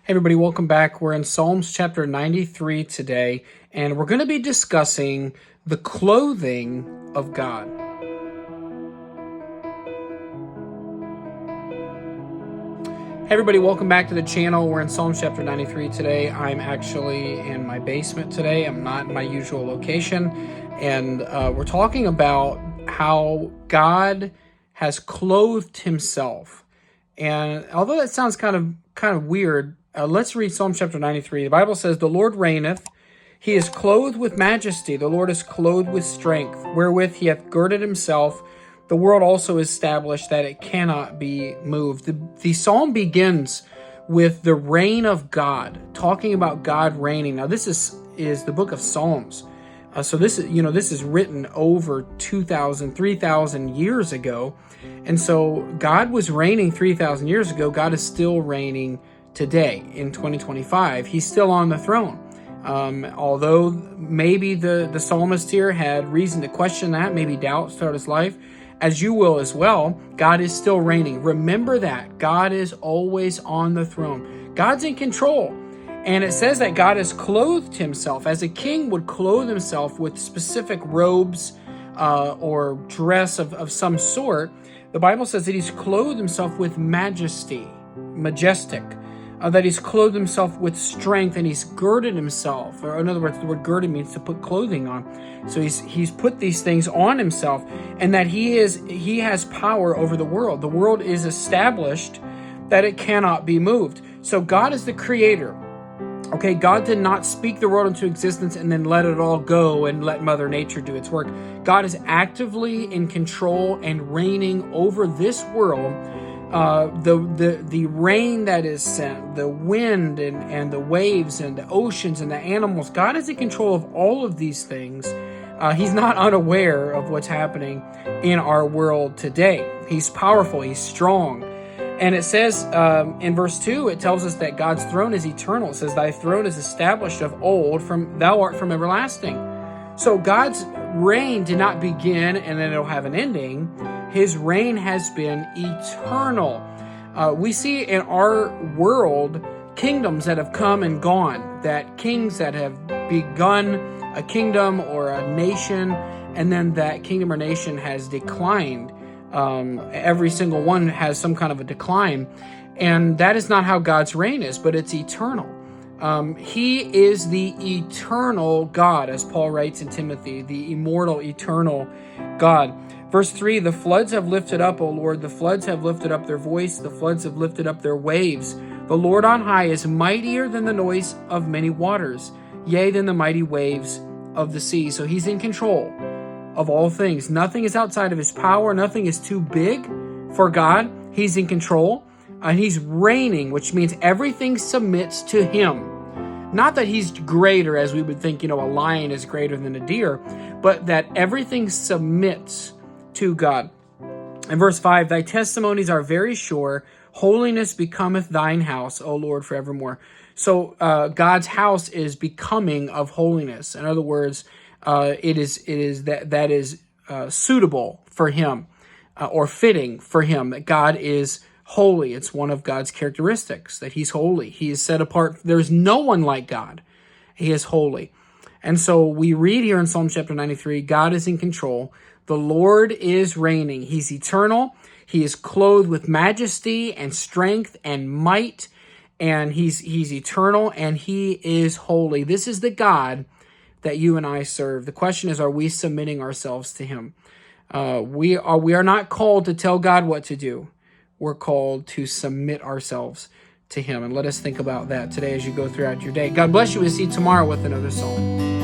Hey everybody, welcome back. We're in Psalms chapter 93 today, and we're going to be discussing the clothing of God. Hey everybody, welcome back to the channel. We're in Psalms chapter 93 today. I'm actually in my basement today. I'm not in my usual location, and we're talking about how God has clothed himself. And although that sounds kind of weird, let's read Psalm chapter 93. The Bible says, "The Lord reigneth, he is clothed with majesty. The Lord is clothed with strength, wherewith he hath girded himself. The world also is established that it cannot be moved." The psalm begins with the reign of God, talking about God reigning. Now, this is the book of Psalms. So this is written over 2,000, 3,000 years ago. And so God was reigning 3,000 years ago. God is still reigning today in 2025. He's still on the throne. Although maybe the psalmist here had reason to question that, maybe doubt throughout his life, as you will as well, God is still reigning. Remember that. God is always on the throne. God's in control. And it says that God has clothed himself, as a king would clothe himself with specific robes or dress of some sort. The Bible says that he's clothed himself with majestic, that he's clothed himself with strength, and he's girded himself. Or in other words, the word girded means to put clothing on. So he's put these things on himself, and that he has power over the world. The world is established that it cannot be moved. So God is the creator. Okay, God did not speak the world into existence and then let it all go and let Mother Nature do its work. God is actively in control and reigning over this world. The rain that is sent, the wind and the waves and the oceans and the animals. God is in control of all of these things. He's not unaware of what's happening in our world today. He's powerful. He's strong. And it says in verse 2, it tells us that God's throne is eternal. It says, "Thy throne is established of old, thou art from everlasting." So God's reign did not begin and then it'll have an ending. His reign has been eternal. We see in our world kingdoms that have come and gone, that kings that have begun a kingdom or a nation, and then that kingdom or nation has declined. Every single one has some kind of a decline, and that is not how God's reign is, but it's eternal. He is the eternal God, as Paul writes in Timothy, the immortal, eternal God. Verse 3, "The floods have lifted up, O Lord, the floods have lifted up their voice, the floods have lifted up their waves. The Lord on high is mightier than the noise of many waters, yea, than the mighty waves of the sea." So he's in control of all things. Nothing is outside of his power. Nothing is too big for God. He's in control, and he's reigning, which means everything submits to him. Not that he's greater, as we would think, a lion is greater than a deer, but that everything submits to God. In verse 5, "Thy testimonies are very sure. Holiness becometh thine house, O Lord, forevermore." So God's house is becoming of holiness. In other words, it is suitable for him or fitting for him, that God is holy. It's one of God's characteristics, that he's holy. He is set apart. There's no one like God. He is holy. And so we read here in Psalm chapter 93, God is in control. The Lord is reigning. He's eternal. He is clothed with majesty and strength and might, and he's eternal, and he is holy. This is the God that you and I serve. The question is, are we submitting ourselves to him? We are not called to tell God what to do. We're called to submit ourselves to him. And let us think about that today as you go throughout your day. God bless you. We'll see you tomorrow with another psalm.